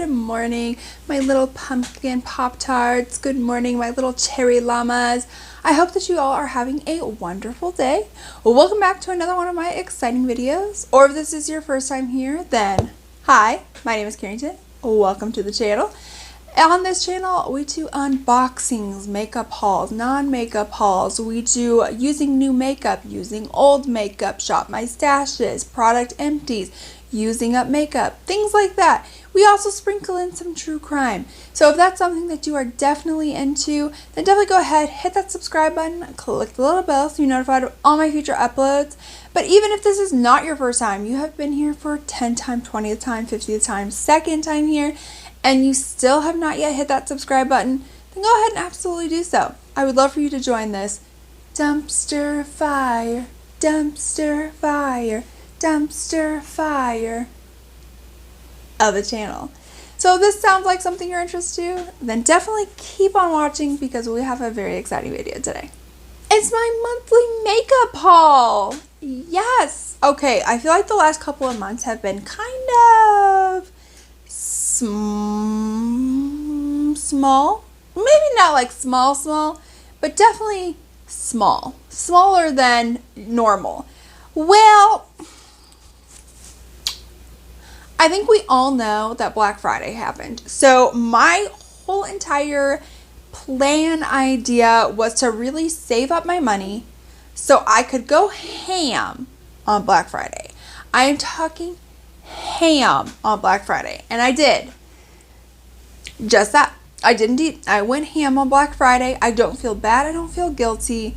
Good morning, my little pumpkin Pop-Tarts. Good morning, my little cherry llamas. I hope that you all are having a wonderful day. Well, welcome back to another one of my exciting videos. Or if this is your first time here, then hi, my name is Carrington. Welcome to the channel. On this channel, we do unboxings, makeup hauls, non-makeup hauls. We do using new makeup, using old makeup, shop my stashes, product empties, using up makeup, things like that. We also sprinkle in some true crime. So if that's something that you are definitely into, then definitely go ahead, hit that subscribe button, click the little bell so you're notified of all my future uploads. But even if this is not your first time, you have been here for 10th time, 20th time, 50th time, second time here, and you still have not yet hit that subscribe button, then go ahead and absolutely do so. I would love for you to join this dumpster fire, dumpster fire, dumpster fire of the channel. So if this sounds like something you're interested in, then definitely keep on watching because we have a very exciting video today. It's my monthly makeup haul. Yes. Okay, I feel like the last couple of months have been kind of small. Maybe not like small, but definitely small. Smaller than normal. Well, I think we all know that Black Friday happened. So my whole entire plan idea was to really save up my money so I could go ham on Black Friday. I am talking ham on Black Friday. And I did. Just that. I did indeed. I went ham on Black Friday. I don't feel bad. I don't feel guilty.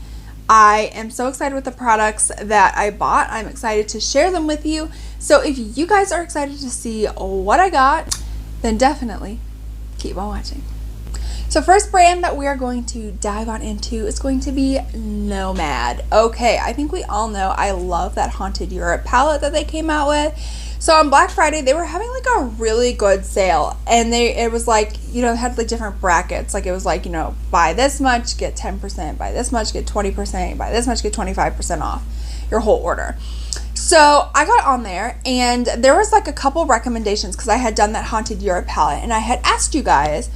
I am so excited with the products that I bought. I'm excited to share them with you. So if you guys are excited to see what I got, then definitely keep on watching. So first brand that we are going to dive on into is going to be Nomad. Okay, I think we all know I love that Haunted Europe palette that they came out with. So on Black Friday, they were having like a really good sale, and it was like, you know, it had like different brackets. Like it was like, you know, buy this much, get 10%, buy this much, get 20%, buy this much, get 25% off your whole order. So I got on there, and there was like a couple recommendations because I had done that Haunted Europe palette, and I had asked you guys,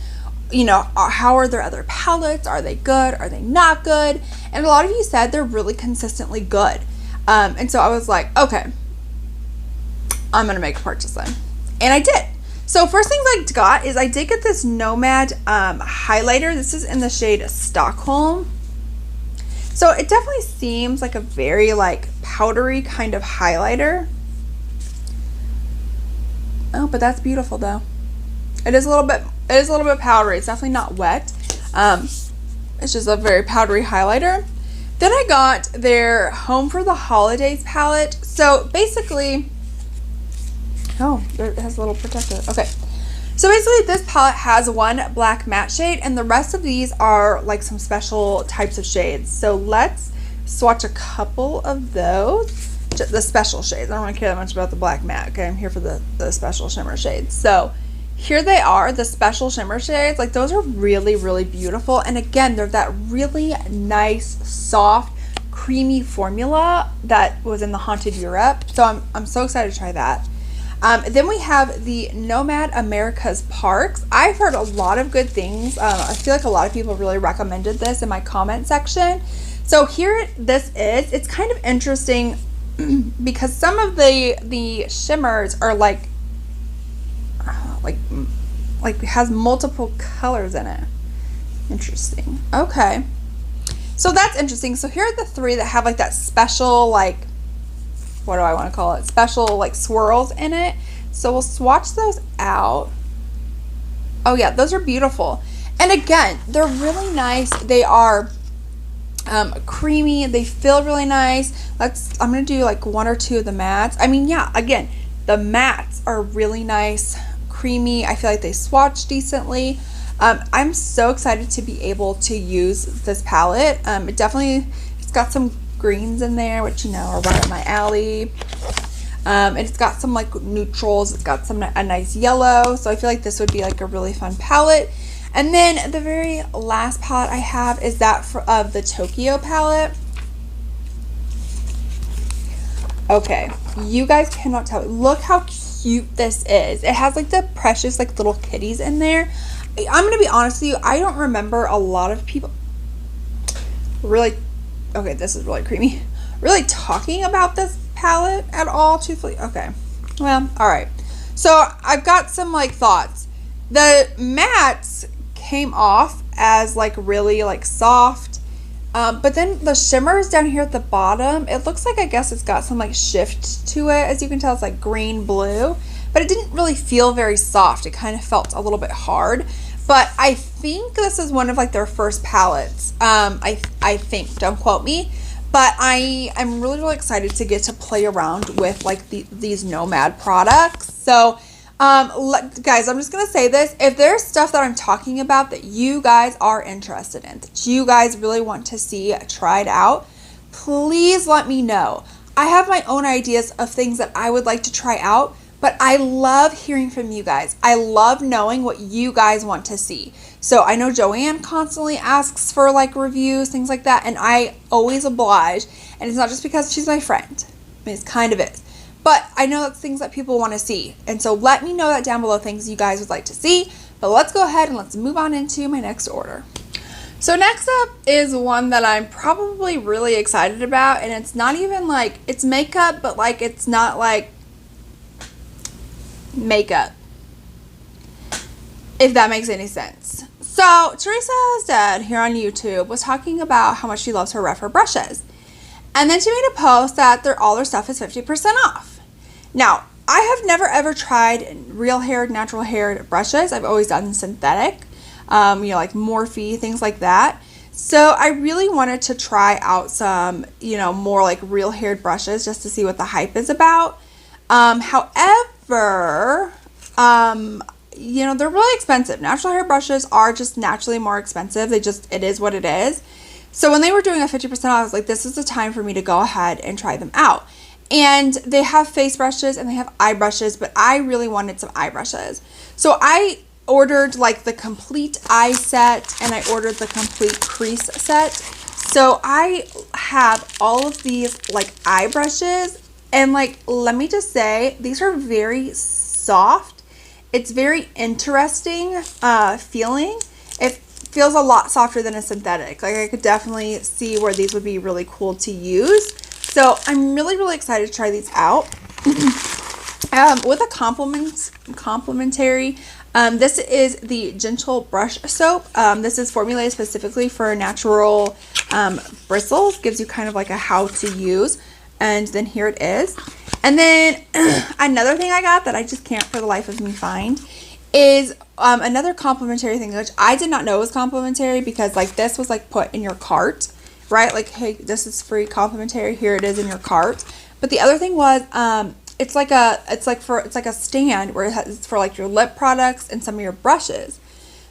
you know, how are their other palettes? Are they good? Are they not good? And a lot of you said they're really consistently good. And so I was like, okay, I'm going to make a purchase then. And I did. So first things I got is I did get this Nomad highlighter. This is in the shade Stockholm. So it definitely seems like a very like powdery kind of highlighter. Oh, but that's beautiful though. It is a little bit powdery. It's definitely not wet. It's just a very powdery highlighter. Then I got their Home for the Holidays palette. So basically, oh, it has a little protector. Okay. So basically this palette has one black matte shade, and the rest of these are like some special types of shades. So let's swatch a couple of those. The special shades. I don't really care that much about the black matte. Okay, I'm here for the special shimmer shades. So here they are, the special shimmer shades. Like those are really, really beautiful. And again, they're that really nice, soft, creamy formula that was in the Haunted Europe. So I'm so excited to try that. Then we have the Nomad America's Parks. I've heard a lot of good things. I feel like a lot of people really recommended this in my comment section. So here this is. It's kind of interesting because some of the shimmers are like has multiple colors in it. Interesting. Okay. So that's interesting. So here are the three that have like that special, like, what do I want to call it? Special like swirls in it. So we'll swatch those out. Oh yeah, those are beautiful. And again, they're really nice. They are creamy. They feel really nice. I'm going to do like one or two of the mattes. I mean, yeah, again, the mattes are really nice, creamy. I feel like they swatch decently. I'm so excited to be able to use this palette. It's got some greens in there, which, you know, are right up my alley. And it's got some like neutrals. It's got a nice yellow. So I feel like this would be like a really fun palette. And then the very last palette I have is that of the Tokyo palette. Okay, you guys cannot tell. Look how cute this is. It has like the precious like little kitties in there. I'm gonna be honest with you, I don't remember a lot of people really, okay, this is really creamy, really talking about this palette at all, truthfully. Okay, well, all right. So I've got some like thoughts. The mattes came off as like really like soft, but then the shimmers down here at the bottom, it looks like, I guess it's got some like shift to it. As you can tell, it's like green blue, but it didn't really feel very soft. It kind of felt a little bit hard. But I think this is one of like their first palettes. I think, don't quote me, but I'm really excited to get to play around with like these Nomad products. So guys, I'm just gonna say this: if there's stuff that I'm talking about that you guys are interested in, that you guys really want to see tried out, please let me know. I have my own ideas of things that I would like to try out, but I love hearing from you guys. I love knowing what you guys want to see. So I know Joanne constantly asks for like reviews, things like that, and I always oblige. And it's not just because she's my friend. I mean, it kind of is. But I know that's things that people want to see. And so let me know that down below, things you guys would like to see. But let's go ahead and let's move on into my next order. So next up is one that I'm probably really excited about. And it's not even like, it's makeup, but like it's not like makeup, if that makes any sense. So Teresa's dad here on YouTube was talking about how much she loves her Refer brushes, and then she made a post that all their stuff is 50% off. Now, I have never ever tried real haired, natural haired brushes. I've always done synthetic, like Morphe, things like that. So I really wanted to try out some, more like real haired brushes just to see what the hype is about. However, they're really expensive. Natural hair brushes are just naturally more expensive. It is what it is. So when they were doing a 50% off, I was like, this is the time for me to go ahead and try them out. And they have face brushes and they have eye brushes, but I really wanted some eye brushes. So I ordered like the complete eye set and I ordered the complete crease set. So I have all of these like eye brushes, and like, let me just say, these are very soft. It's very interesting feeling. It feels a lot softer than a synthetic. Like I could definitely see where these would be really cool to use. So I'm really excited to try these out. With a complimentary, this is the Gentle Brush Soap. This is formulated specifically for natural bristles. Gives you kind of like a how to use. And then here it is. And then another thing I got that I just can't for the life of me find is another complimentary thing, which I did not know was complimentary, because like this was like put in your cart, right? Like, hey, this is free, complimentary, here it is in your cart. But the other thing was it's like a stand where it's for like your lip products and some of your brushes.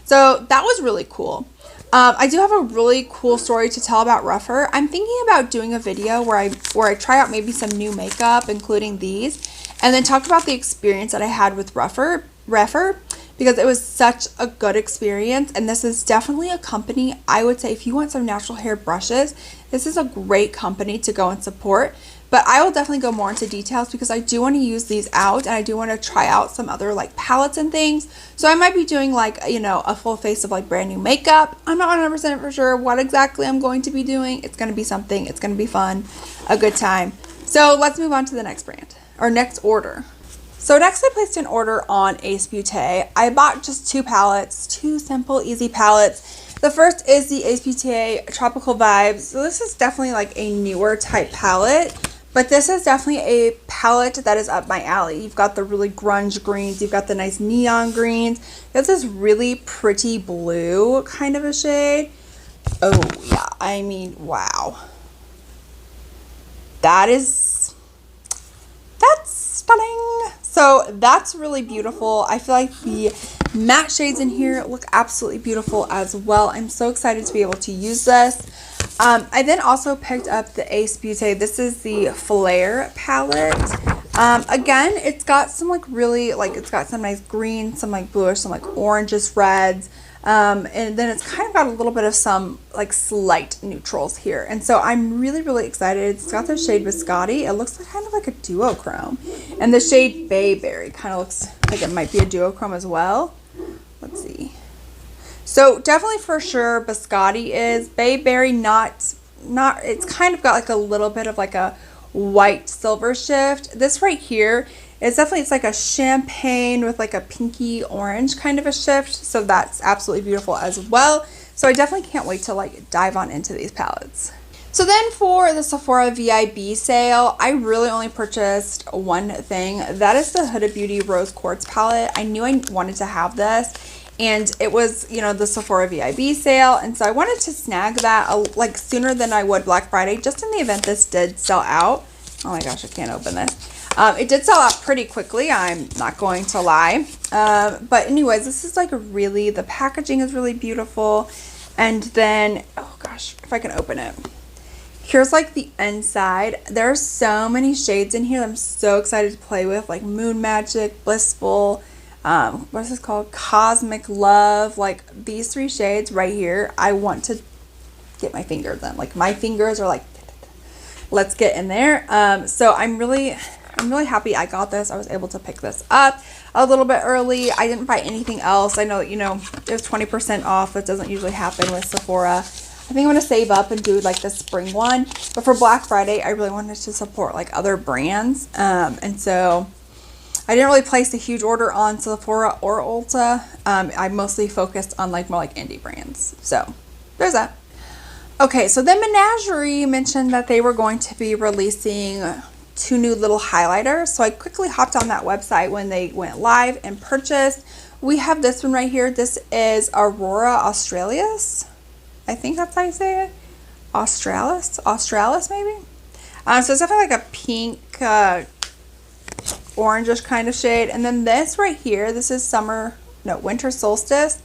So that was really cool. I do have a really cool story to tell about Refer. I'm thinking about doing a video where I try out maybe some new makeup, including these, and then talk about the experience that I had with Refer, because it was such a good experience. And this is definitely a company, I would say, if you want some natural hair brushes, this is a great company to go and support. But I will definitely go more into details because I do want to use these out, and I do want to try out some other like palettes and things. So I might be doing like, a full face of like brand new makeup. I'm not 100% for sure what exactly I'm going to be doing. It's going to be something. It's going to be fun, a good time. So let's move on to the next brand, or next order. So next I placed an order on Ace Beauty. I bought just two palettes, two simple, easy palettes. The first is the Ace Beauty Tropical Vibes. So this is definitely like a newer type palette, but this is definitely a palette that is up my alley. You've got the really grunge greens, you've got the nice neon greens, you have this really pretty blue kind of a shade. Oh yeah, I mean, wow. That's stunning. So that's really beautiful. I feel like the matte shades in here look absolutely beautiful as well. I'm so excited to be able to use this. I then also picked up the Ace Beauty. This is the Flare palette. Again, it's got some like really, like, it's got some nice greens, some like bluish, some like oranges, reds. And then it's kind of got a little bit of some like slight neutrals here. And so I'm really, really excited. It's got the shade Biscotti. It looks like kind of like a duochrome. And the shade Bayberry kind of looks like it might be a duochrome as well. Let's see. So definitely for sure Biscotti is. Bayberry not, it's kind of got like a little bit of like a white silver shift. This right here is definitely, it's like a champagne with like a pinky orange kind of a shift. So that's absolutely beautiful as well. So I definitely can't wait to like dive on into these palettes. So then for the Sephora VIB sale, I really only purchased one thing. That is the Huda Beauty Rose Quartz palette. I knew I wanted to have this, and it was, you know, the Sephora VIB sale. And so I wanted to snag that like sooner than I would Black Friday, just in the event this did sell out. Oh my gosh, I can't open this. It did sell out pretty quickly, I'm not going to lie. But anyways, this is like really, the packaging is really beautiful. And then, oh gosh, if I can open it. Here's like the inside. There's so many shades in here that I'm so excited to play with, like Moon Magic, Blissful, what is this called? Cosmic Love. Like these three shades right here, I want to get my fingers in. Like my fingers are like, let's get in there. So I'm really happy I got this. I was able to pick this up a little bit early. I didn't buy anything else. I know, you know, it was 20% off. That doesn't usually happen with Sephora. I think I'm going to save up and do like the spring one. But for Black Friday, I really wanted to support like other brands. And so I didn't really place a huge order on Sephora or Ulta. I mostly focused on like more like indie brands. So there's that. Okay, so then Menagerie mentioned that they were going to be releasing 2 new little highlighters. So I quickly hopped on that website when they went live and purchased. We have this one right here. This is Aurora Australis. I think that's how you say it. Australis maybe. So it's definitely like a pink, orangish kind of shade. And then this right here, this is winter solstice.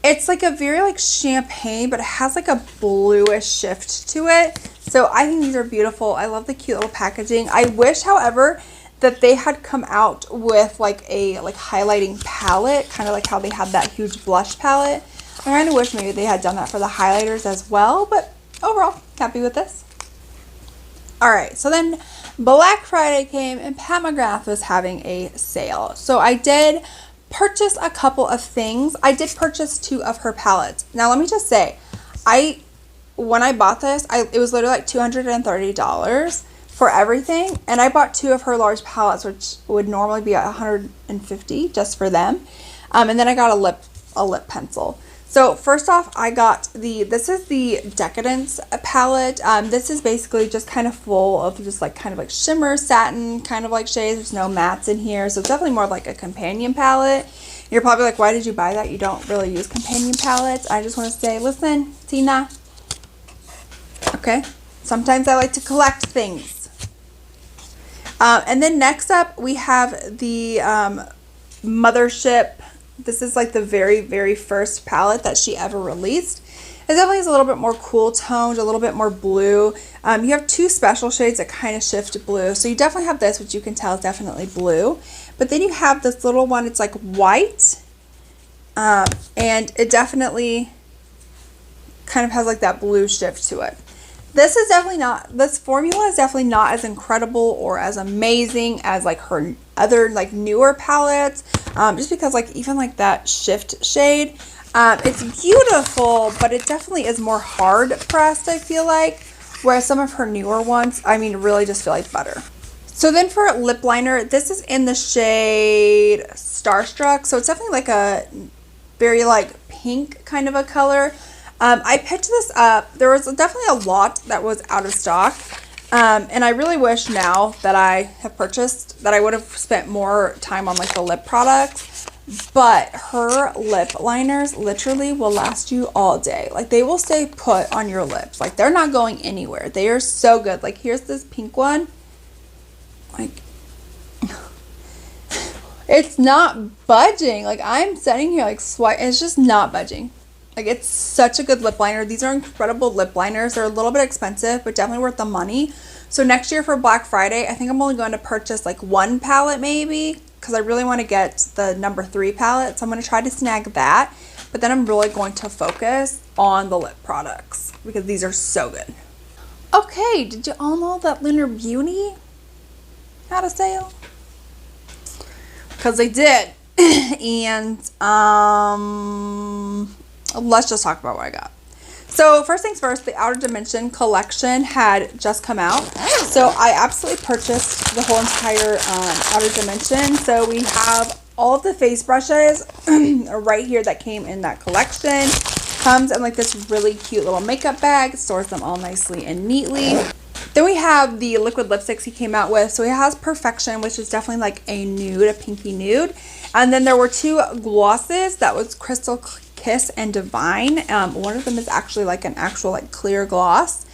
It's like a very like champagne, but it has like a bluish shift to it. So I think these are beautiful. I love the cute little packaging. I wish, however, that they had come out with like a highlighting palette, kind of like how they had that huge blush palette. I kind of wish maybe they had done that for the highlighters as well, but overall, happy with this. All right, so then Black Friday came and Pat McGrath was having a sale. So I did purchase a couple of things. I did purchase 2 of her palettes. Now, let me just say, when I bought this, it was literally like $230 for everything, and I bought 2 of her large palettes, which would normally be $150 just for them. And then I got a lip pencil. So first off, I got this is the Decadence palette. This is basically just kind of full of just like kind of like shimmer, satin kind of like shades. There's no mattes in here. So it's definitely more of like a companion palette. You're probably like, why did you buy that? You don't really use companion palettes. I just want to say, listen, Tina. Okay. Sometimes I like to collect things. And then next up, we have the Mothership. This is like the very, very first palette that she ever released. It definitely is a little bit more cool toned, a little bit more blue. You have 2 special shades that kind of shift blue. So you definitely have this, which you can tell is definitely blue. But then you have this little one, it's like white. And it definitely kind of has like that blue shift to it. This formula is definitely not as incredible or as amazing as like her other like newer palettes. Just because like even like that shift shade, it's beautiful, but it definitely is more hard pressed, I feel like. Whereas some of her newer ones, I mean, really just feel like butter. So then for lip liner, this is in the shade Starstruck. So it's definitely like a very like pink kind of a color. I picked this up. There was definitely a lot that was out of stock. And I really wish now that I have purchased that I would have spent more time on like the lip products. But her lip liners literally will last you all day. Like they will stay put on your lips. Like they're not going anywhere. They are so good. Like here's this pink one. Like it's not budging. Like I'm sitting here like sweat. It's just not budging. Like, it's such a good lip liner. These are incredible lip liners. They're a little bit expensive, but definitely worth the money. So next year for Black Friday, I think I'm only going to purchase like 1 palette maybe, because I really want to get the number 3 palette. So I'm going to try to snag that. but then I'm really going to focus on the lip products because these are so good. Okay, did you all know that Lunar Beauty had a sale? Because they did. And let's just talk about what I got. So first things first, the Outer Dimension collection had just come out. So I absolutely purchased the whole entire Outer Dimension. So we have all of the face brushes right here that came in that collection. Comes in like this really cute little makeup bag. Stores them all nicely and neatly. Then we have the liquid lipsticks he came out with. So he has Perfection, which is definitely like a nude, a pinky nude. And then there were two glosses. That was Crystal Kiss and Divine. One of them is actually like an actual like clear gloss.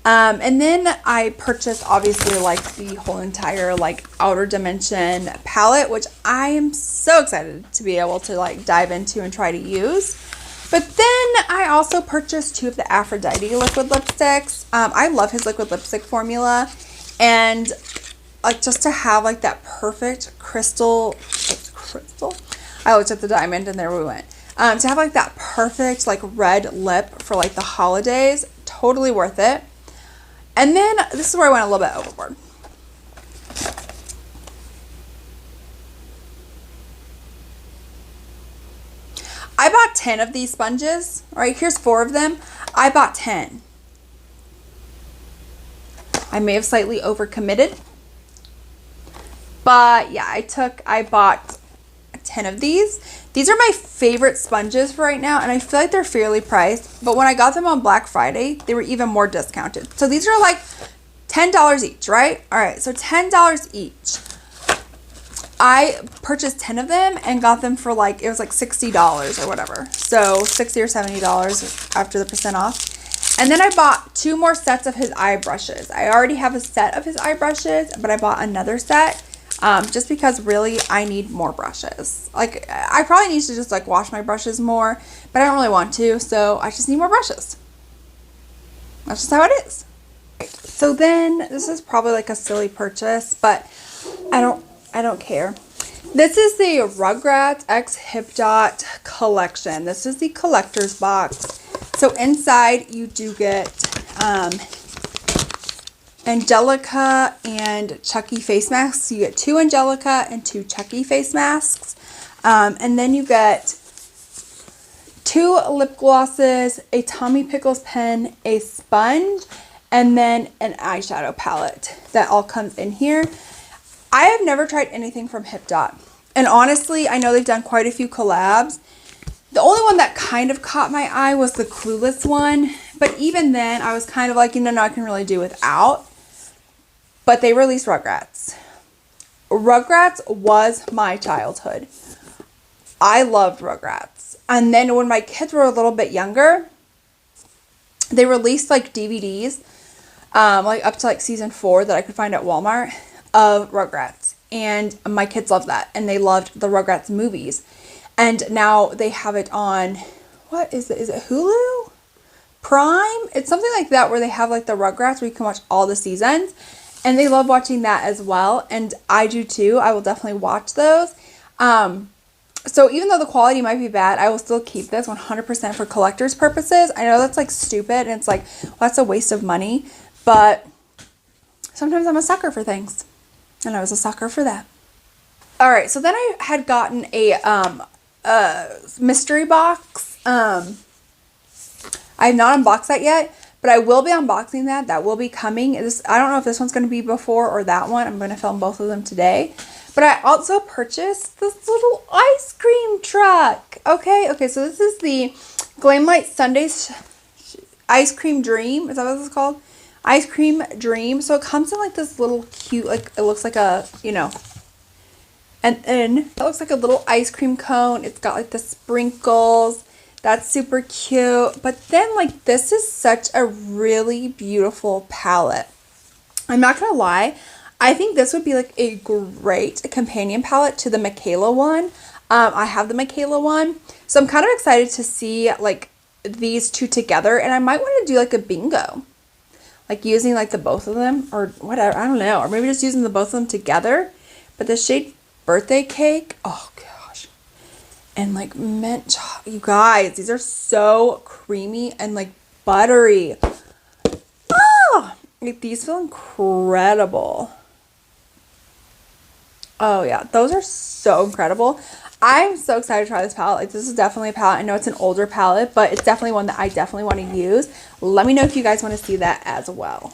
And then I purchased obviously like the whole entire like Outer Dimension palette, which I am so excited to be able to like dive into and try to use. But then I also purchased two of the Aphrodite liquid lipsticks. I love his liquid lipstick formula, and like just to have like that perfect crystal, I looked at the diamond and there we went. To have like that perfect like red lip for like the holidays, totally worth it. And then this is where I went a little bit overboard. I bought 10 of these sponges. All right, here's 4 of them. I bought 10. I may have slightly overcommitted. But yeah, I bought 10 of these. These are my favorite sponges for right now, and I feel like they're fairly priced. But when I got them on Black Friday, they were even more discounted. So these are like $10 each, right? All right, so $10 each. I purchased 10 of them and got them for like, it was like $60 or whatever. So $60 or $70 after the percent off. And then I bought 2 more sets of his eye brushes. I already have a set of his eye brushes, but I bought another set just because really I need more brushes. Like I probably need to just like wash my brushes more, but I don't really want to. So I just need more brushes. That's just how it is. So then this is probably like a silly purchase, but I don't care. This is the Rugrats X Hip Dot collection. This is the collector's box. So inside you do get Angelica and Chucky face masks. You get 2 Angelica and 2 Chucky face masks. And then you get 2 lip glosses, a Tommy Pickles pen, a sponge, and then an eyeshadow palette. That all comes in here. I have never tried anything from Hip Dot. And honestly, I know they've done quite a few collabs. The only one that kind of caught my eye was the Clueless one. But even then, I was kind of like, no, I can really do without. But they released Rugrats. Rugrats was my childhood. I loved Rugrats. And then when my kids were a little bit younger, they released like DVDs, like up to like season 4 that I could find at Walmart of Rugrats. And my kids loved that. And they loved the Rugrats movies. And now they have it on, what is it? Is it Hulu? Prime? It's something like that where they have like the Rugrats where you can watch all the seasons. And they love watching that as well. And I do too. I will definitely watch those. So even though the quality might be bad, I will still keep this 100% for collector's purposes. I know that's like stupid. And it's like, well, that's a waste of money. But sometimes I'm a sucker for things. And I was a sucker for that. All right. So then I had gotten a mystery box. I have not unboxed that yet. But I will be unboxing that. That will be coming. I don't know if this one's going to be before or that one. I'm going to film both of them today. But I also purchased this little ice cream truck. Okay, so this is the Glamelight Sundays Ice Cream Dream. Is that what this is called? Ice Cream Dream. So it comes in like this little cute, like it looks like a, and then it looks like a little ice cream cone. It's got like the sprinkles. That's super cute. But then like this is such a really beautiful palette. I'm not gonna lie. I think this would be like a great companion palette to the Michaela one. I have the Michaela one. So I'm kind of excited to see like these two together. And I might want to do like a bingo. Like using like the both of them or whatever. I don't know. Or maybe just using the both of them together. But the shade Birthday Cake. Oh gosh. and like mint. You guys, these are so creamy and like buttery. Oh, like these feel incredible. Oh yeah, those are so incredible. I'm so excited to try this palette. Like this is definitely a palette. I know it's an older palette, but it's definitely one that I definitely want to use. Let me know if you guys want to see that as well.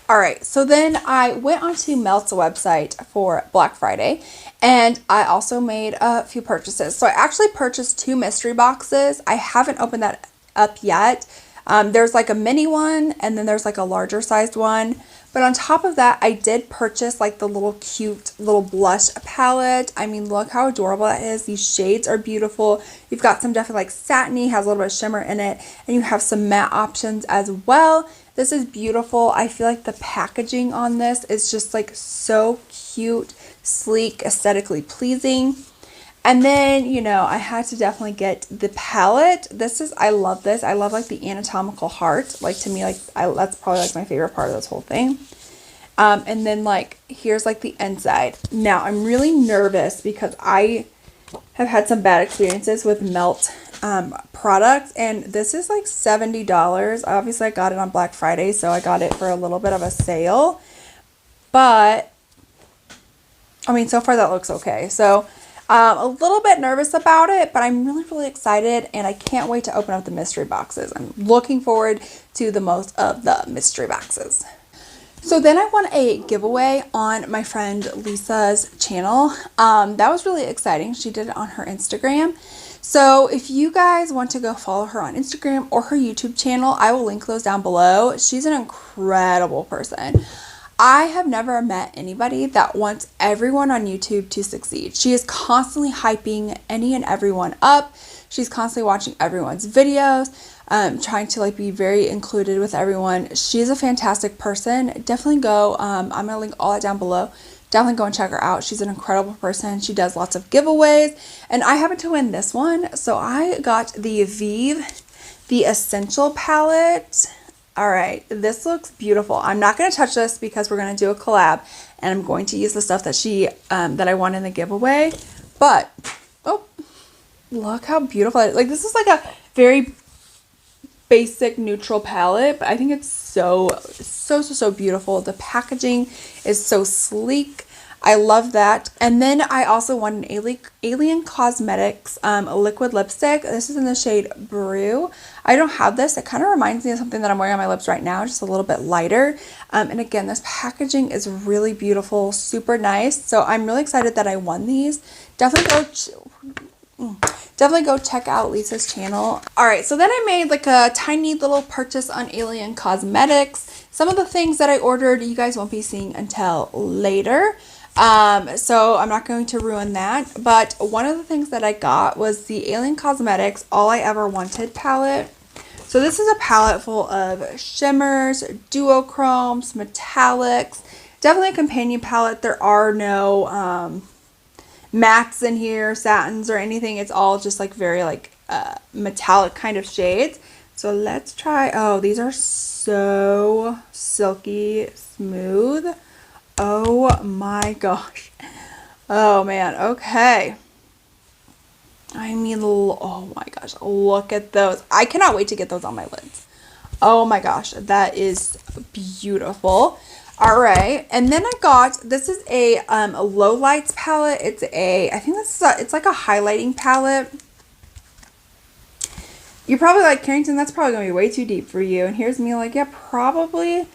All right, so then I went onto Melt's website for Black Friday, and I also made a few purchases. So I actually purchased 2 mystery boxes. I haven't opened that up yet. There's like a mini one, and then there's like a larger sized one. But on top of that, I did purchase like the little cute little blush palette. I mean, look how adorable that is. These shades are beautiful. You've got some definitely like satiny, has a little bit of shimmer in it, and you have some matte options as well. This is beautiful. I feel like the packaging on this is just like so cute, sleek, aesthetically pleasing. And then, you know, I had to definitely get the palette. I love this. I love like the anatomical heart. Like to me, like that's probably like my favorite part of this whole thing. And then like, here's like the inside. Now I'm really nervous because I have had some bad experiences with Melt products, and this is like $70. Obviously I got it on Black Friday, so I got it for a little bit of a sale, but I mean, so far that looks okay. So a little bit nervous about it, but I'm really excited, and I can't wait to open up the mystery boxes. I'm looking forward to the most of the mystery boxes. So then I won a giveaway on my friend Lisa's channel. That was really exciting. She did it on her Instagram. So if you guys want to go follow her on Instagram or her YouTube channel, I will link those down below. She's an incredible person. I have never met anybody that wants everyone on YouTube to succeed. She is constantly hyping any and everyone up. She's constantly watching everyone's videos, trying to like be very included with everyone. She's a fantastic person. Definitely go. I'm going to link all that down below. Definitely go and check her out. She's an incredible person. She does lots of giveaways, and I happened to win this one. So I got the Vive, the Essential palette. All right, this looks beautiful. I'm not going to touch this because we're going to do a collab, and I'm going to use the stuff that that I won in the giveaway. But, oh, look how beautiful it is. Like, this is like a very basic neutral palette, but I think it's so beautiful. The packaging is so sleek. I love that. And then I also won an Alien Cosmetics liquid lipstick. This is in the shade Brew. I don't have this. It kind of reminds me of something that I'm wearing on my lips right now, just a little bit lighter. And again, this packaging is really beautiful, super nice. So I'm really excited that I won these. Definitely go check out Lisa's channel. All right, so then I made like a tiny little purchase on Alien Cosmetics. Some of the things that I ordered, you guys won't be seeing until later. So I'm not going to ruin that. But one of the things that I got was the Alien Cosmetics All I Ever Wanted palette. So this is a palette full of shimmers, duochromes, metallics. Definitely a companion palette. There are no mattes in here, satins or anything. It's all just like very like metallic kind of shades. So let's try. Oh, these are so silky smooth. Oh my gosh. Oh man. Okay. I mean, oh my gosh, look at those. I cannot wait to get those on my lids. Oh my gosh, that is beautiful. All right, and then I got, this is a low lights palette. It's I think this is it's like a highlighting palette. You're probably like, Carrington, that's probably gonna be way too deep for you. And here's me like, yeah, probably.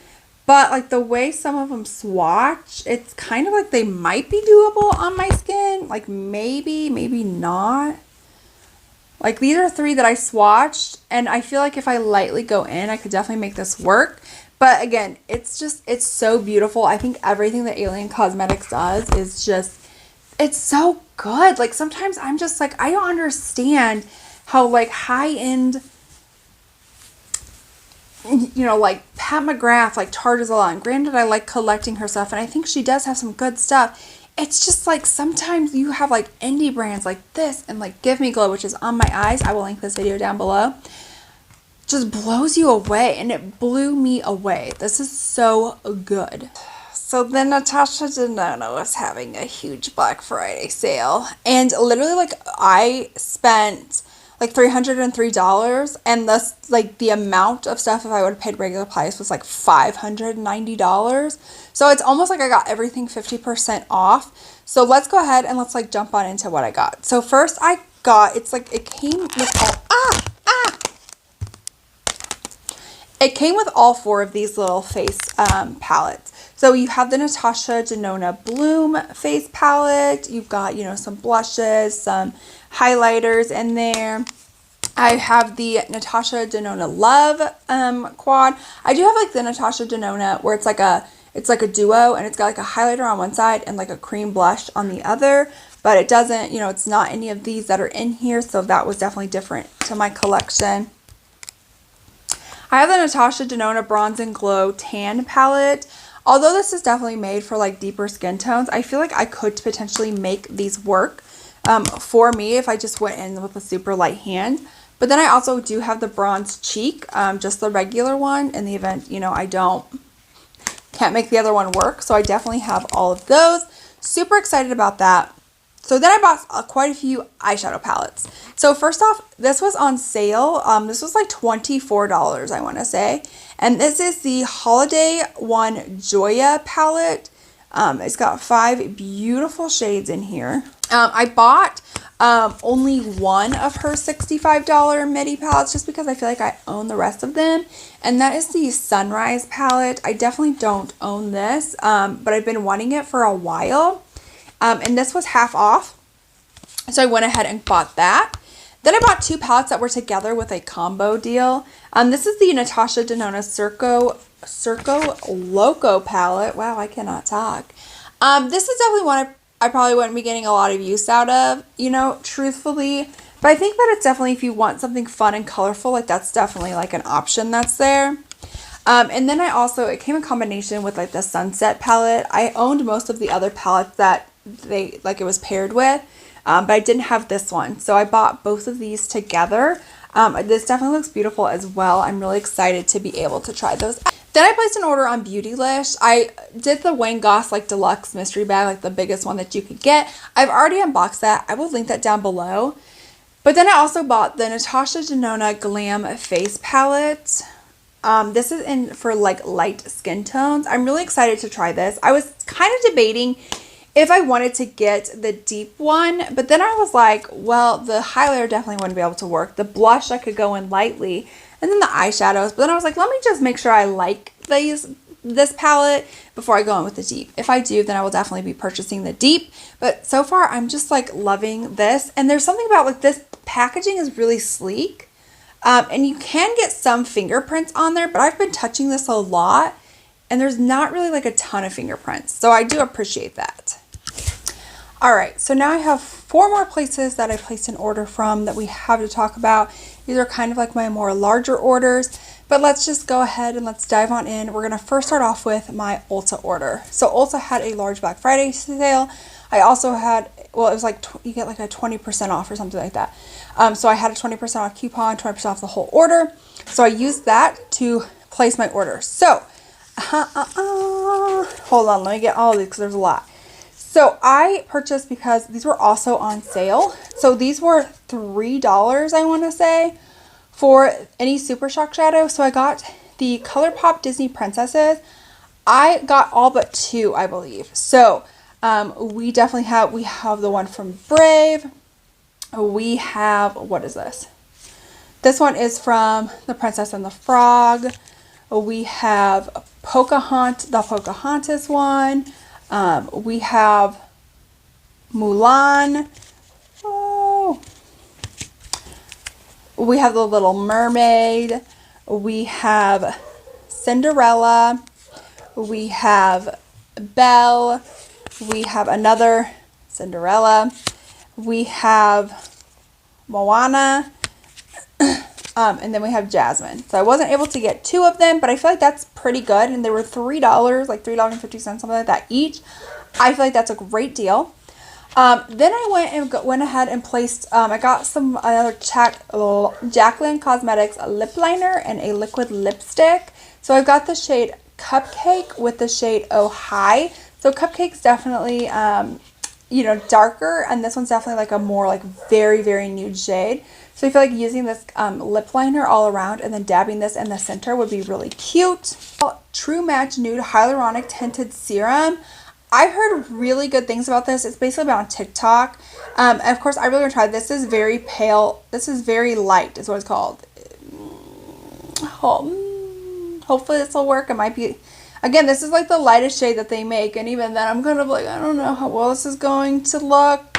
But like the way some of them swatch, it's kind of like they might be doable on my skin. Like maybe not. Like these are 3 that I swatched, and I feel like if I lightly go in, I could definitely make this work. But again, it's so beautiful. I think everything that Alien Cosmetics does is just, it's so good. Like sometimes I'm just like, I don't understand how like high-end, you know, like Pat McGrath like charges a lot. And granted, I like collecting her stuff, and I think she does have some good stuff. It's just like sometimes you have like indie brands like this and like Give Me Glow, which is on my eyes. I will link this video down below. Just blows you away, and it blew me away. This is so good. so then Natasha Denona was having a huge Black Friday sale, and literally like I spent like $303, and thus like the amount of stuff if I would have paid regular price was like $590. So it's almost like I got everything 50% off. So let's go ahead and let's like jump on into what I got. So first I got, it's like it came with all It came with all 4 of these little face palettes. So you have the Natasha Denona Bloom face palette. You've got, you know, some blushes, some highlighters in there. I have the Natasha Denona Love quad. I do have like the Natasha Denona where it's like a duo, and it's got like a highlighter on one side and like a cream blush on the other. But it doesn't, you know, it's not any of these that are in here. So that was definitely different to my collection. I have the Natasha Denona Bronze and Glow Tan palette. Although this is definitely made for like deeper skin tones, I feel like I could potentially make these work for me if I just went in with a super light hand. But then I also do have the Bronze Cheek, just the regular one, in the event, you know, I can't make the other one work. So I definitely have all of those. Super excited about that. So then I bought quite a few eyeshadow palettes. So first off, this was on sale. This was like $24, I want to say. And this is the Holiday One Joya palette. It's got 5 beautiful shades in here. I bought only one of her $65 midi palettes just because I feel like I own the rest of them. And that is the Sunrise palette. I definitely don't own this, but I've been wanting it for a while. And this was half off, so I went ahead and bought that. Then I bought 2 palettes that were together with a combo deal. This is the Natasha Denona Circo Loco palette. Wow, I cannot talk. This is definitely one I probably wouldn't be getting a lot of use out of, you know, truthfully. But I think that it's definitely, if you want something fun and colorful, like that's definitely like an option that's there. And then it came in combination with like the Sunset palette. I owned most of the other palettes that it was paired with, but I didn't have this one. So I bought both of these together. This definitely looks beautiful as well. I'm really excited to be able to try those. Then I placed an order on Beautylish. I did the Wayne Goss like deluxe mystery bag, like the biggest one that you could get. I've already unboxed that. I will link that down below. But then I also bought the Natasha Denona Glam Face Palette. This is in for like light skin tones. I'm really excited to try this. I was kind of debating if I wanted to get the deep one, but then I was like, well, the highlighter definitely wouldn't be able to work. The blush I could go in lightly, and then the eyeshadows. But then I was like, let me just make sure I like this palette before I go in with the deep. If I do, then I will definitely be purchasing the deep. But so far, I'm just like loving this. And there's something about like this packaging is really sleek. And you can get some fingerprints on there, but I've been touching this a lot, and there's not really like a ton of fingerprints. So I do appreciate that. All right, so now I have 4 more places that I placed an order from that we have to talk about. These are kind of like my more larger orders, but let's just go ahead and let's dive on in. We're gonna first start off with my Ulta order. So Ulta had a large Black Friday sale. I also had, well, it was like, you get like a 20% off or something like that. So I had a 20% off coupon, 20% off the whole order. So I used that to place my order. So, hold on, let me get all of these because there's a lot. So I purchased because these were also on sale. So these were $3, I want to say, for any Super Shock shadow. So I got the Colorpop Disney Princesses. I got all but 2, I believe. So we have the one from Brave. We have, what is this? This one is from The Princess and the Frog. We have the Pocahontas one. We have Mulan. Oh. We have The Little Mermaid. We have Cinderella. We have Belle. We have another Cinderella. We have Moana. And then we have Jasmine. So I wasn't able to get 2 of them, but I feel like that's pretty good. And they were $3, like $3.50, something like that each. I feel like that's a great deal. Then I went ahead and placed, I got some Jaclyn Cosmetics lip liner and a liquid lipstick. So I've got the shade Cupcake with the shade Oh Hi. So Cupcake's definitely, you know, darker, and this one's definitely like a more like very, very nude shade. So I feel like using this lip liner all around and then dabbing this in the center would be really cute. True Match Nude Hyaluronic Tinted Serum. I've heard really good things about this. It's basically about on TikTok. And of course, I really want to try this. This is very pale. This is very light is what it's called. Hopefully this will work. It might be... Again, this is like the lightest shade that they make. And even then, I'm kind of like, I don't know how well this is going to look.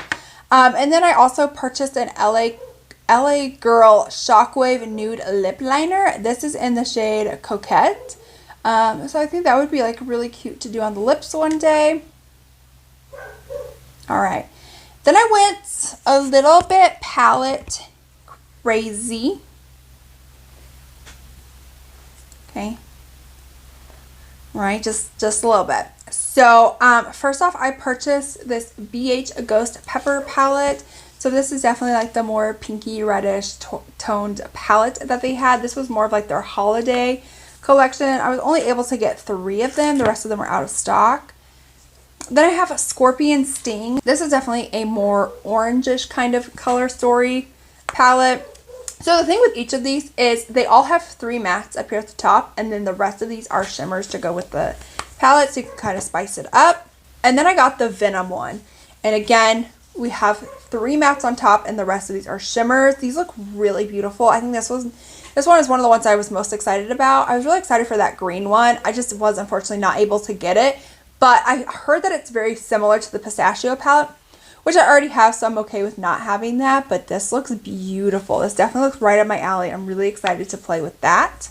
And then I also purchased an LA Girl Shockwave Nude Lip Liner. This is in the shade Coquette. So I think that would be like really cute to do on the lips one day. Alright. Then I went a little bit palette crazy. Okay. Right, just a little bit. So, first off, I purchased this BH Ghost Pepper palette. So this is definitely like the more pinky reddish toned palette that they had. This was more of like their holiday collection. I was only able to get 3 of them. The rest of them were out of stock. Then I have a Scorpion Sting. This is definitely a more orangish kind of color story palette. So the thing with each of these is they all have 3 mattes up here at the top, and then the rest of these are shimmers to go with the palette, so you can kind of spice it up. And then I got the Venom one. And again, we have 3 mattes on top, and the rest of these are shimmers. These look really beautiful. I think this one is one of the ones I was most excited about. I was really excited for that green one. I just was unfortunately not able to get it. But I heard that it's very similar to the Pistachio palette, which I already have, so I'm okay with not having that. But this looks beautiful. This definitely looks right up my alley. I'm really excited to play with that.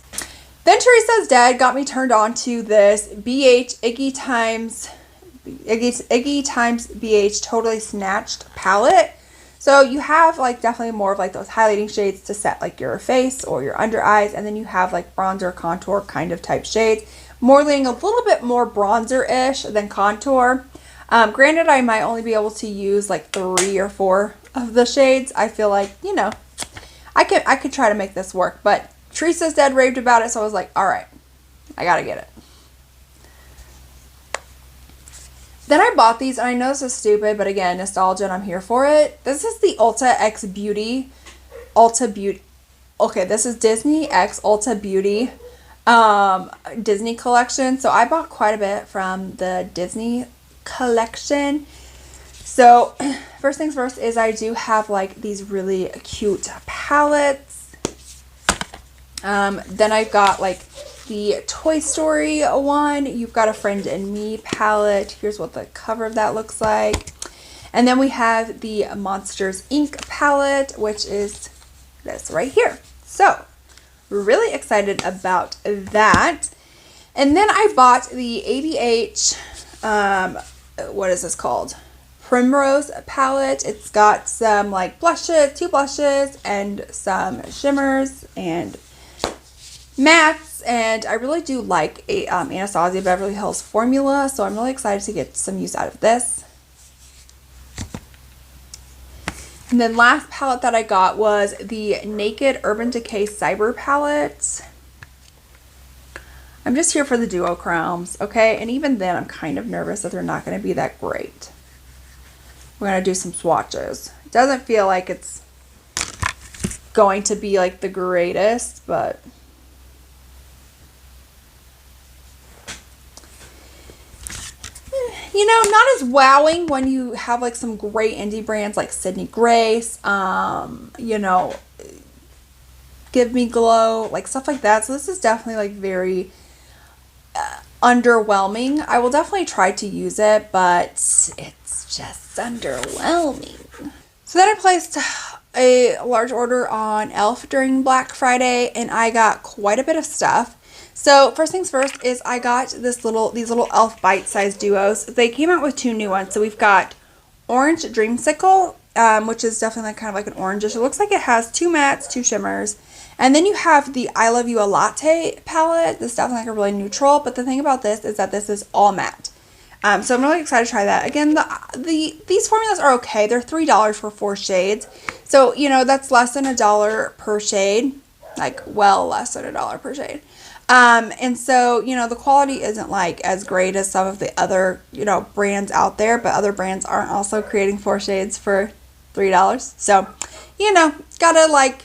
Then Teresa's Dead got me turned on to this BH Iggy Times BH Totally Snatched palette. So you have like definitely more of like those highlighting shades to set like your face or your under eyes, and then you have like bronzer, contour kind of type shades, more leaning a little bit more bronzer-ish than contour. Granted, I might only be able to use like 3 or 4 of the shades. I feel like, you know, I could try to make this work, but Teresa's Dead raved about it, so I was like, all right, I gotta get it. Then I bought these, and I know this is stupid, but again, nostalgia, and I'm here for it. This is the Ulta X Beauty. Okay, this is Disney X Ulta Beauty Disney collection. So I bought quite a bit from the Disney collection. So first things first is I do have like these really cute palettes. Then I've got like the Toy Story one. You've got a Friend and Me palette. Here's what the cover of that looks like. And then we have the Monsters Inc. palette, which is this right here. So really excited about that. And then I bought the ABH, what is this called? Primrose palette. It's got some like blushes, 2 blushes, and some shimmers and mattes. And I really do like a Anastasia Beverly Hills formula, so I'm really excited to get some use out of this. And then last palette that I got was the Naked Urban Decay Cyber palette. I'm just here for the duochromes, okay? And even then, I'm kind of nervous that they're not going to be that great. We're going to do some swatches. It doesn't feel like it's going to be like the greatest, but you know, not as wowing when you have like some great indie brands like Sydney Grace, you know, Give Me Glow, like stuff like that. So this is definitely like very underwhelming. I will definitely try to use it, but it's just underwhelming. So then I placed a large order on e.l.f. during Black Friday, and I got quite a bit of stuff. So first things first is I got these little e.l.f. bite-sized duos. They came out with 2 new ones. So we've got Orange Dreamsicle, which is definitely like kind of like an orangish. It looks like it has 2 mattes, 2 shimmers. And then you have the I Love You a Latte palette. This is definitely like a really neutral, but the thing about this is that this is all matte. So I'm really excited to try that. Again, these formulas are okay. They're $3 for 4 shades. So, you know, that's less than $1 per shade. Like, well, less than $1 per shade. And so, you know, the quality isn't like as great as some of the other, you know, brands out there, but other brands aren't also creating 4 shades for $3. So, you know, gotta like,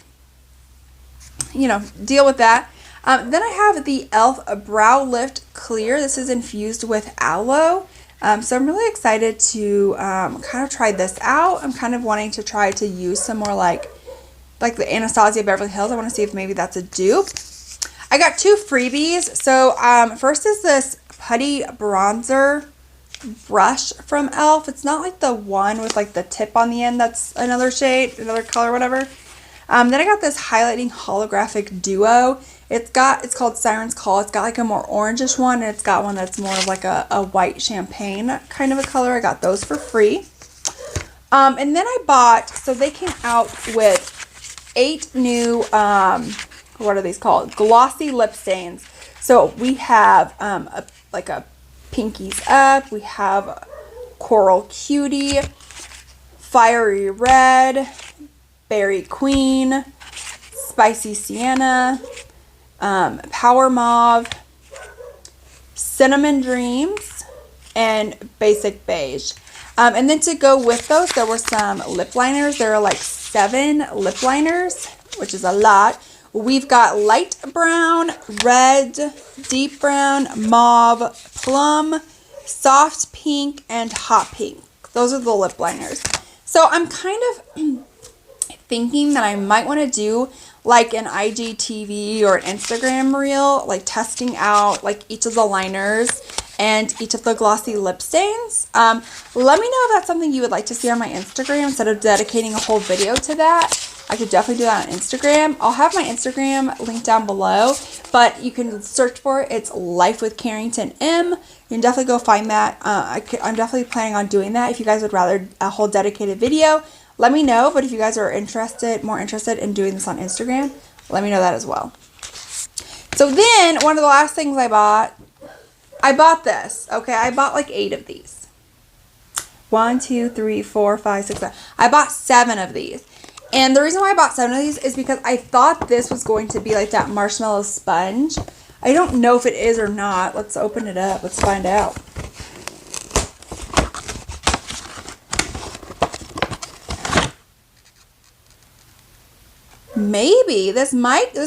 you know, deal with that. Then I have the e.l.f. Brow Lift Clear. This is infused with aloe. So I'm really excited to kind of try this out. I'm kind of wanting to try to use some more like the Anastasia Beverly Hills. I want to see if maybe that's a dupe. I got 2 freebies. So first is this putty bronzer brush from e.l.f. It's not like the one with like the tip on the end. That's another shade, another color, whatever. Then I got this highlighting holographic duo. It's called Siren's Call. It's got like a more orangish one, and it's got one that's more of like a white champagne kind of a color. I got those for free. And then I bought, so they came out with 8 new, what are these called? Glossy lip stains. So we have like a Pinkies Up. We have Coral Cutie, Fiery Red, Berry Queen, Spicy Sienna, Power Mauve, Cinnamon Dreams, and Basic Beige. And then to go with those, there were some lip liners. There are like 7 lip liners, which is a lot. We've got light brown, red, deep brown, mauve, plum, soft pink, and hot pink. Those are the lip liners. So I'm kind of thinking that I might want to do like an IGTV or an Instagram reel, like testing out like each of the liners and each of the glossy lip stains. Let me know if that's something you would like to see on my Instagram instead of dedicating a whole video to that. I could definitely do that on Instagram. I'll have my Instagram linked down below, but you can search for it. It's Life with Carrington M. You can definitely go find that. I'm definitely planning on doing that. If you guys would rather a whole dedicated video, let me know. But if you guys are more interested in doing this on Instagram, let me know that as well. So then one of the last things I bought this. Okay, I bought like 8 of these. 1, 2, 3, 4, 5, 6, 7. I bought 7 of these. And the reason why I bought 7 of these is because I thought this was going to be like that marshmallow sponge. I don't know if it is or not. Let's open it up. Let's find out. Maybe. This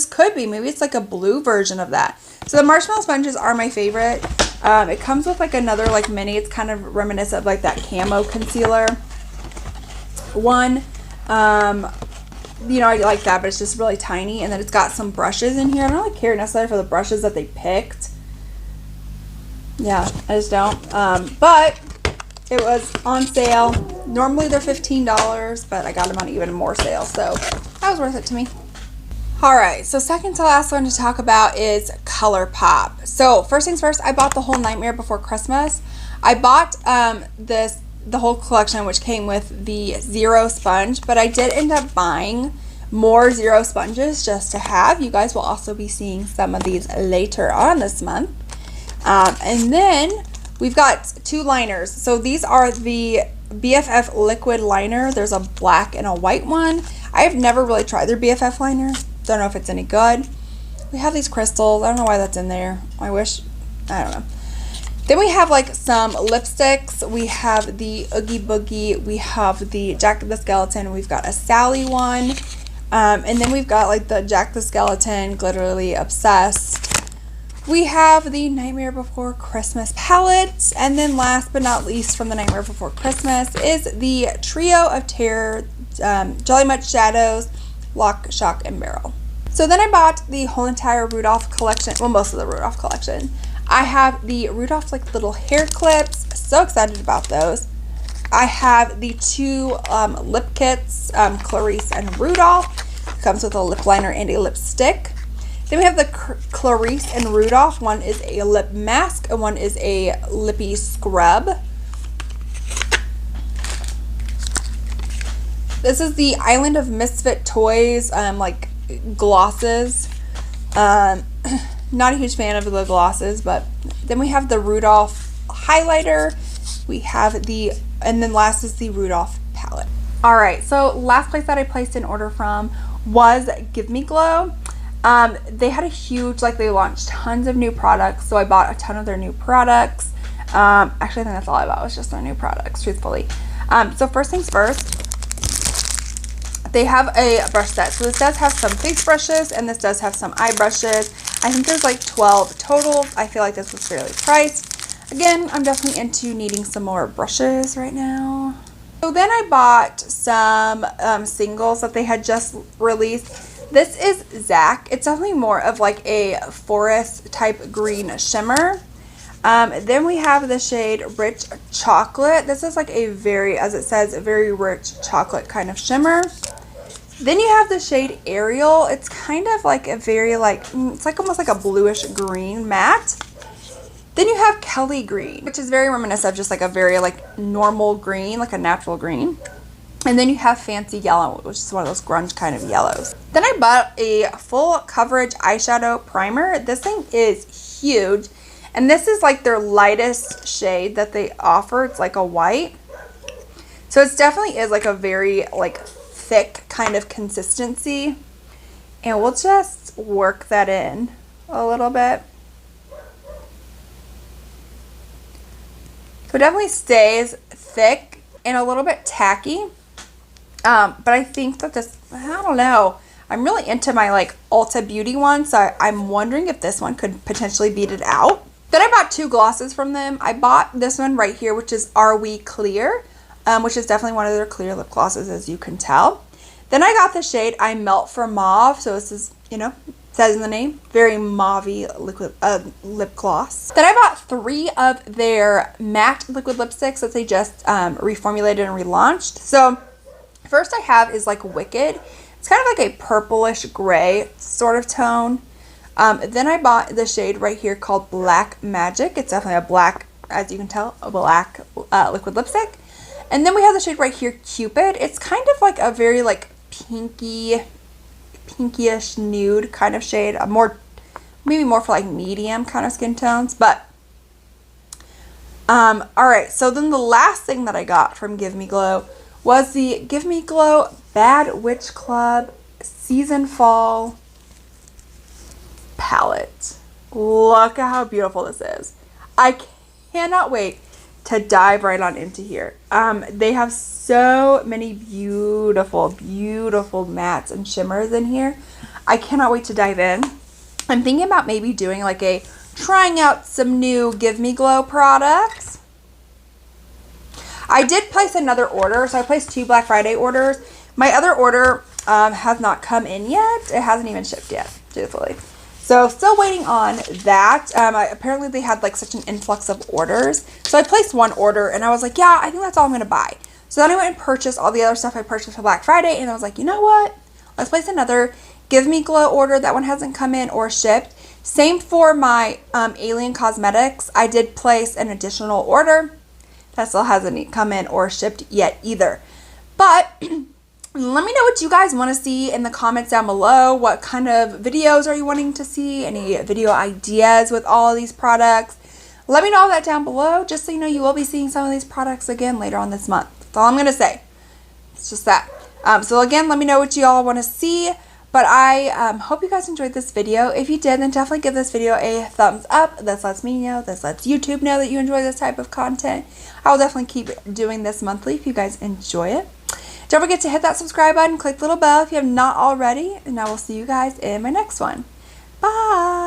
could be. Maybe it's like a blue version of that. So the marshmallow sponges are my favorite. It comes with like another like mini. It's kind of reminiscent of like that camo concealer one. You know, I like that, but it's just really tiny. And then it's got some brushes in here. I don't really care necessarily for the brushes that they picked. Yeah, I just don't. But it was on sale. Normally they're $15, but I got them on even more sale, so that was worth it to me. Alright, so second to last one to talk about is Colorpop. So first things first, I bought the whole Nightmare Before Christmas. I bought the whole collection, which came with the Zero sponge, but I did end up buying more Zero sponges just to have. You guys will also be seeing some of these later on this month. And then we've got 2 liners. So these are the BFF liquid liner. There's a black and a white one. I have never really tried their BFF liner. Don't know if it's any good. We have these crystals. I don't know why that's in there. I don't know. Then we have like some lipsticks. We have the Oogie Boogie. We have the Jack the Skeleton. We've got a Sally one. And then we've got like the Jack the Skeleton Glitterly Obsessed. We have the Nightmare Before Christmas palette. And then last but not least from the Nightmare Before Christmas is the Trio of Terror Jolly Much Shadows Lock, Shock, and Barrel. So then I bought the whole entire Rudolph collection. Well, most of the Rudolph collection. I have the Rudolph like little hair clips. So excited about those. I have the 2 lip kits, Clarice and Rudolph. Comes with a lip liner and a lipstick. Then we have the Clarice and Rudolph. One is a lip mask and one is a lippy scrub. This is the Island of Misfit Toys like glosses. Not a huge fan of the glosses, but then we have the Rudolph highlighter. We have and then last is the Rudolph palette. All right, so last place that I placed an order from was Give Me Glow. They had a huge, like, they launched tons of new products, so I bought a ton of their new products. Actually, I think that's all I bought was just their new products, truthfully. So first things first, they have a brush set. So this does have some face brushes, and this does have some eye brushes. I think there's like 12 total. I feel like this was fairly priced. Again, I'm definitely into needing some more brushes right now. So then I bought some singles that they had just released. This is Zach. It's definitely more of like a forest type green shimmer. Then we have the shade Rich Chocolate. This is like a very, as it says, a very rich chocolate kind of shimmer. Then you have the shade Ariel. It's kind of like a very like, it's like almost like a bluish green matte. Then you have Kelly Green, which is very reminiscent of just like a very like normal green, like a natural green. And then you have Fancy Yellow, which is one of those grunge kind of yellows. Then I bought a full coverage eyeshadow primer. This thing is huge. And this is like their lightest shade that they offer. It's like a white. So it definitely is like a very like thick kind of consistency. And we'll just work that in a little bit. So it definitely stays thick and a little bit tacky. But I think that this, I don't know. I'm really into my like Ulta Beauty one, so I'm wondering if this one could potentially beat it out. Then I bought two glosses from them. I bought this one right here, which is Are We Clear, which is definitely one of their clear lip glosses, as you can tell. Then I got the shade I Melt for Mauve. So this is, you know, says in the name, very mauvey liquid lip gloss. Then I bought 3 of their matte liquid lipsticks that they just reformulated and relaunched. So first I have is like Wicked. It's kind of like a purplish gray sort of tone. Then I bought the shade right here called Black Magic. It's definitely a black, as you can tell, a black liquid lipstick. And then we have the shade right here, Cupid. It's kind of like a very like pinkish nude kind of shade. Maybe more for like medium kind of skin tones. But all right, so then the last thing that I got from Give Me Glow was the Give Me Glow Bad Witch Club Season Fall palette. Look at how beautiful this is. I cannot wait to dive right on into here. They have so many beautiful mattes and shimmers in here. I cannot wait to dive in. I'm thinking about maybe doing like a trying out some new Give Me Glow products. I did place another order, so I placed 2 Black Friday orders. My other order has not come in yet. It hasn't even shipped yet, truthfully. So still waiting on that. Apparently they had like such an influx of orders. So I placed 1 order and I was like, yeah, I think that's all I'm going to buy. So then I went and purchased all the other stuff I purchased for Black Friday. And I was like, you know what? Let's place another Give Me Glow order. That one hasn't come in or shipped. Same for my Alien Cosmetics. I did place an additional order. That still hasn't come in or shipped yet either. But let me know what you guys want to see in the comments down below. What kind of videos are you wanting to see? Any video ideas with all of these products? Let me know all that down below, just so you know you will be seeing some of these products again later on this month. That's all I'm going to say. It's just that. So again, let me know what you all want to see. But I hope you guys enjoyed this video. If you did, then definitely give this video a thumbs up. This lets me know. This lets YouTube know that you enjoy this type of content. I will definitely keep doing this monthly if you guys enjoy it. Don't forget to hit that subscribe button, click the little bell if you have not already, and I will see you guys in my next one. Bye!